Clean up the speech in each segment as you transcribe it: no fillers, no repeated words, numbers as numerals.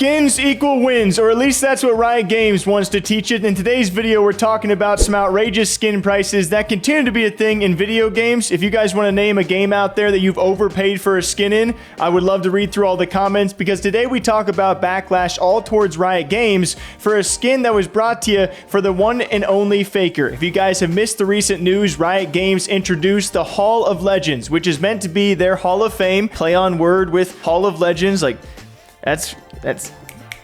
Skins equal wins, or at least that's what Riot Games wants to teach it. In today's video, we're talking about some outrageous skin prices that continue to be a thing in video games. If you guys want to name a game out there that you've overpaid for a skin in, I would love to read through all the comments, because today we talk about backlash all towards Riot Games for a skin that was brought to you for the one and only Faker. If you guys have missed the recent news, Riot Games introduced the Hall of Legends, which is meant to be their Hall of Fame. Play on word with Hall of Legends, like that's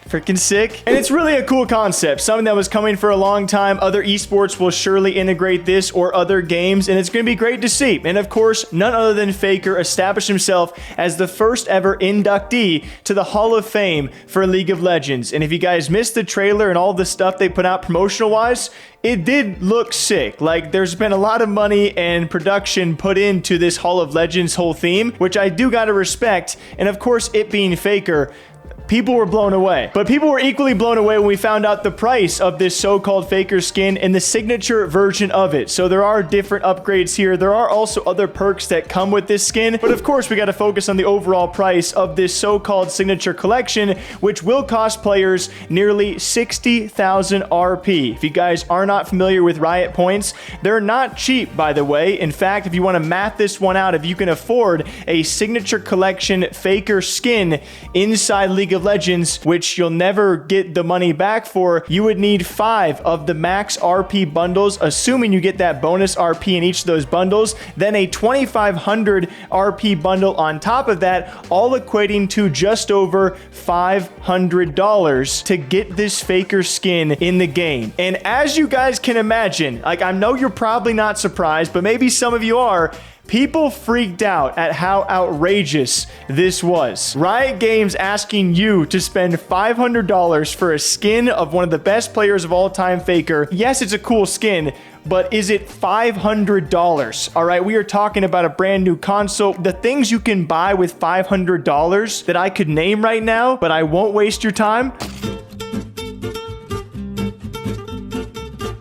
freaking sick. And it's really a cool concept, something that was coming for a long time. Other esports will surely integrate this, or other games, and it's going to be great to see. And of course, none other than Faker established himself as the first ever inductee to the Hall of Fame for League of Legends. And if you guys missed the trailer and all the stuff they put out promotional wise, it did look sick. Like, there's been a lot of money and production put into this Hall of Legends whole theme, which I do gotta respect. And of course, it being Faker, people were blown away. But people were equally blown away when we found out the price of this so-called Faker skin and the signature version of it. So there are different upgrades here. There are also other perks that come with this skin. But of course, we got to focus on the overall price of this so-called signature collection, which will cost players nearly 60,000 RP. If you guys are not familiar with Riot points, they're not cheap, by the way. In fact, if you want to math this one out, if you can afford a signature collection Faker skin inside League of Legends, which you'll never get the money back for, you would need 5 of the max RP bundles, assuming you get that bonus RP in each of those bundles, then a 2,500 RP bundle on top of that, all equating to just over $500 to get this Faker skin in the game. And as you guys can imagine, like, I know you're probably not surprised, but maybe some of you are, people freaked out at how outrageous this was. Riot Games asking you to spend $500 for a skin of one of the best players of all time, Faker. Yes, it's a cool skin, but is it $500? All right, we are talking about a brand new console. The things you can buy with $500 that I could name right now, but I won't waste your time.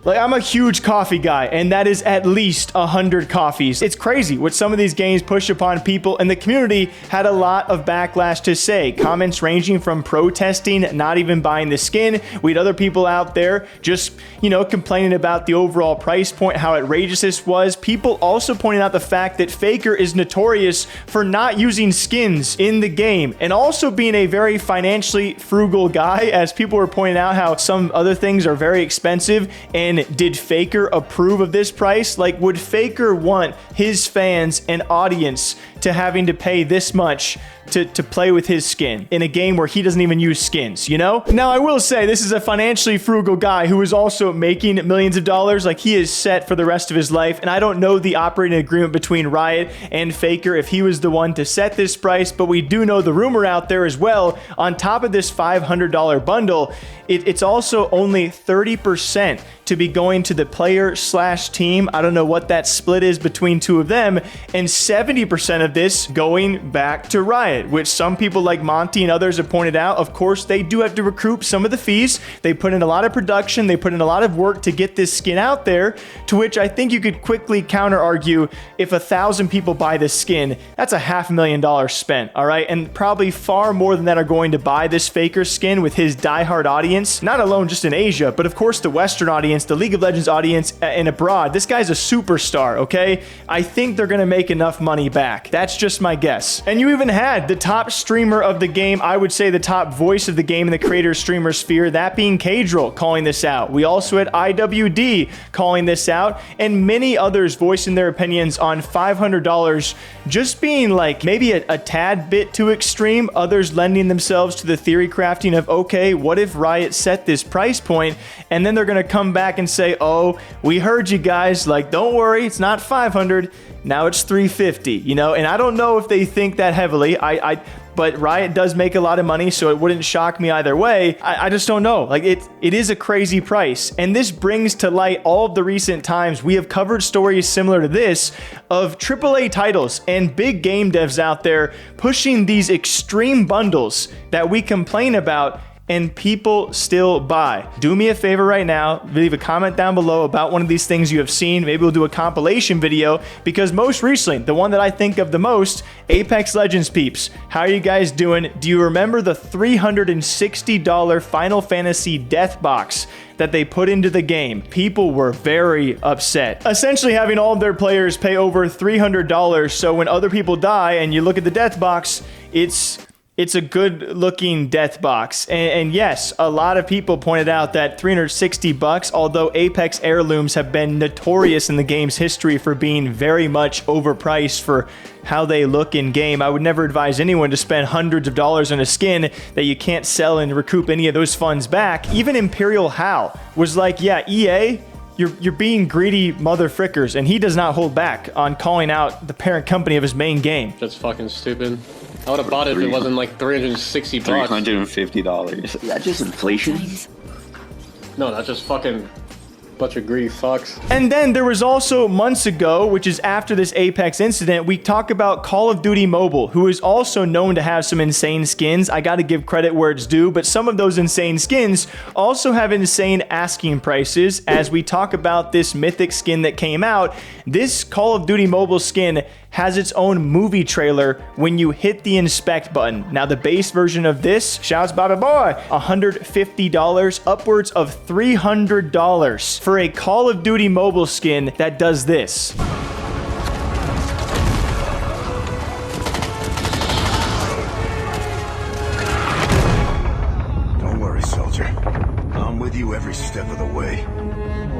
Like, I'm a huge coffee guy, and that is at least 100 coffees. It's crazy what some of these games push upon people, and the community had a lot of backlash to say. Comments ranging from protesting, not even buying the skin. We had other people out there just, you know, complaining about the overall price point, how outrageous this was. People also pointing out the fact that Faker is notorious for not using skins in the game, and also being a very financially frugal guy, as people were pointing out how some other things are very expensive. And did Faker approve of this price? Like, would Faker want his fans and audience to having to pay this much to play with his skin in a game where he doesn't even use skins, you know? Now, I will say this is a financially frugal guy who is also making millions of dollars. Like, he is set for the rest of his life, and I don't know the operating agreement between Riot and Faker if he was the one to set this price, but we do know the rumor out there as well. On top of this $500 bundle, it's also only 30% to be going to the player / team. I don't know what that split is between two of them, and 70% of this going back to Riot, which some people like Monty and others have pointed out. Of course, they do have to recoup some of the fees. They put in a lot of production. They put in a lot of work to get this skin out there, to which I think you could quickly counter argue, if 1,000 people buy this skin, that's a $500,000 spent, all right? And probably far more than that are going to buy this Faker skin with his diehard audience, not alone just in Asia, but of course the Western audience, the League of Legends audience, and abroad. This guy's a superstar, okay? I think they're gonna make enough money back. That's just my guess. And you even had the top streamer of the game, I would say the top voice of the game in the creator streamer sphere, that being Cadril, calling this out. We also had IWD calling this out, and many others voicing their opinions on $500 just being like maybe a tad bit too extreme. Others lending themselves to the theory crafting of, okay, what if Riot set this price point and then they're gonna come back and say, oh, we heard you guys, like, don't worry, it's not 500, now it's 350, you know? And I don't know if they think that heavily. But Riot does make a lot of money, so it wouldn't shock me either way. I just don't know. Like, it is a crazy price. And this brings to light all of the recent times we have covered stories similar to this of AAA titles and big game devs out there pushing these extreme bundles that we complain about and people still buy. Do me a favor right now, leave a comment down below about one of these things you have seen. Maybe we'll do a compilation video, because most recently, the one that I think of the most, Apex Legends peeps. How are you guys doing? Do you remember the $360 Final Fantasy Death Box that they put into the game? People were very upset. Essentially having all of their players pay over $300, so when other people die and you look at the death box, it's a good looking death box. And yes, a lot of people pointed out that 360 bucks, although Apex heirlooms have been notorious in the game's history for being very much overpriced for how they look in game. I would never advise anyone to spend hundreds of dollars on a skin that you can't sell and recoup any of those funds back. Even Imperial Hal was like, yeah, EA, you're being greedy motherfrickers, and he does not hold back on calling out the parent company of his main game. That's fucking stupid. I would have bought it if it wasn't like 360 bucks. $350. Is that just inflation? No, that's just fucking bunch of greedy fucks. And then there was also months ago, which is after this Apex incident, we talk about Call of Duty Mobile, who is also known to have some insane skins. I gotta give credit where it's due, but some of those insane skins also have insane asking prices. As we talk about this mythic skin that came out, this Call of Duty Mobile skin has its own movie trailer when you hit the inspect button. Now the base version of this, shouts Bobby Boy, $150, upwards of $300 for a Call of Duty Mobile skin that does this. Don't worry, soldier. I'm with you every step of the way.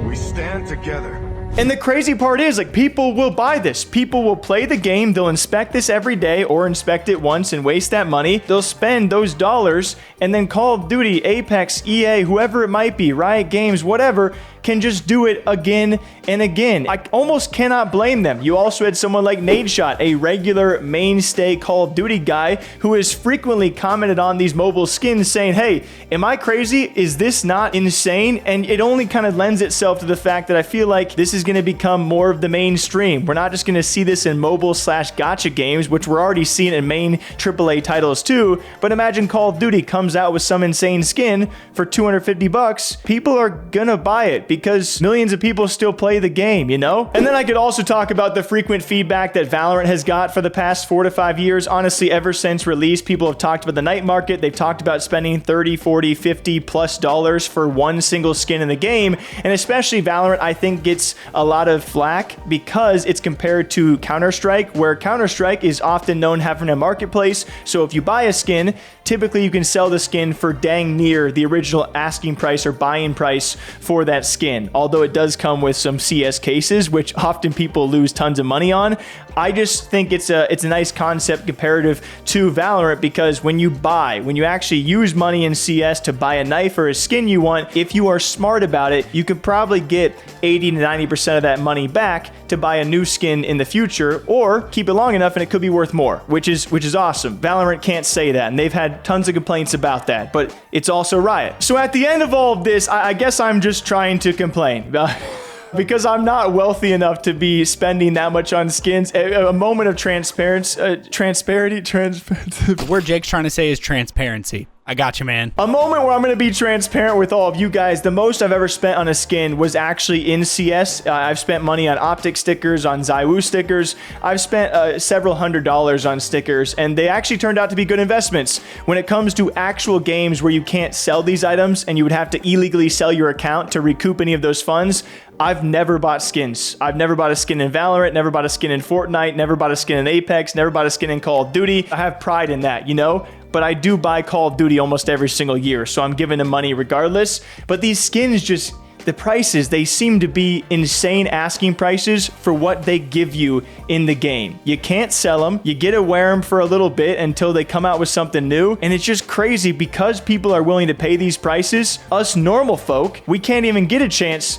We stand together. And the crazy part is, like, people will buy this. People will play the game. They'll inspect this every day or inspect it once and waste that money. They'll spend those dollars, and then Call of Duty, Apex, EA, whoever it might be, Riot Games, whatever, can just do it again and again. I almost cannot blame them. You also had someone like Nadeshot, a regular mainstay Call of Duty guy who has frequently commented on these mobile skins saying, hey, am I crazy? Is this not insane? And it only kind of lends itself to the fact that I feel like this is going to become more of the mainstream. We're not just going to see this in mobile/gacha games, which we're already seeing in main AAA titles too, but imagine Call of Duty comes out with some insane skin for 250 bucks. People are gonna buy it because millions of people still play the game, you know? And then I could also talk about the frequent feedback that Valorant has got for the past 4 to 5 years. Honestly, ever since release, people have talked about the night market. They've talked about spending 30, 40, 50 plus dollars for one single skin in the game. And especially Valorant, I think, gets a lot of flack because it's compared to Counter-Strike, where Counter-Strike is often known having a marketplace. So if you buy a skin, typically you can sell the skin for dang near the original asking price or buying price for that skin. Although it does come with some CS cases, which often people lose tons of money on. I just think it's a nice concept comparative to Valorant, because when you actually use money in CS to buy a knife or a skin you want, if you are smart about it, you could probably get 80 to 90% of that money back to buy a new skin in the future, or keep it long enough and it could be worth more, which is awesome. Valorant can't say that, and they've had tons of complaints about that, but it's also Riot. So at the end of all of this, I guess I'm just trying to complain. Because I'm not wealthy enough to be spending that much on skins. A moment of transparency. The word Jake's trying to say is transparency. I got you, man. A moment where I'm going to be transparent with all of you guys. The most I've ever spent on a skin was actually in CS. I've spent money on optic stickers, on ZywOo stickers. I've spent several $100s on stickers, and they actually turned out to be good investments. When it comes to actual games where you can't sell these items and you would have to illegally sell your account to recoup any of those funds, I've never bought skins. I've never bought a skin in Valorant, never bought a skin in Fortnite, never bought a skin in Apex, never bought a skin in Call of Duty. I have pride in that, you know? But I do buy Call of Duty almost every single year, so I'm giving them money regardless. But these skins just, the prices, they seem to be insane asking prices for what they give you in the game. You can't sell them. You get to wear them for a little bit until they come out with something new. And it's just crazy because people are willing to pay these prices. Us normal folk, we can't even get a chance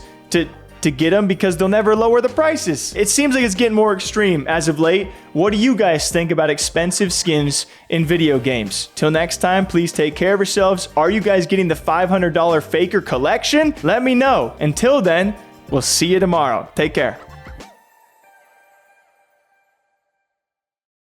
to get them because they'll never lower the prices. It seems like it's getting more extreme as of late. What do you guys think about expensive skins in video games? Till next time, please take care of yourselves. Are you guys getting the $500 Faker collection? Let me know. Until then, we'll see you tomorrow. Take care.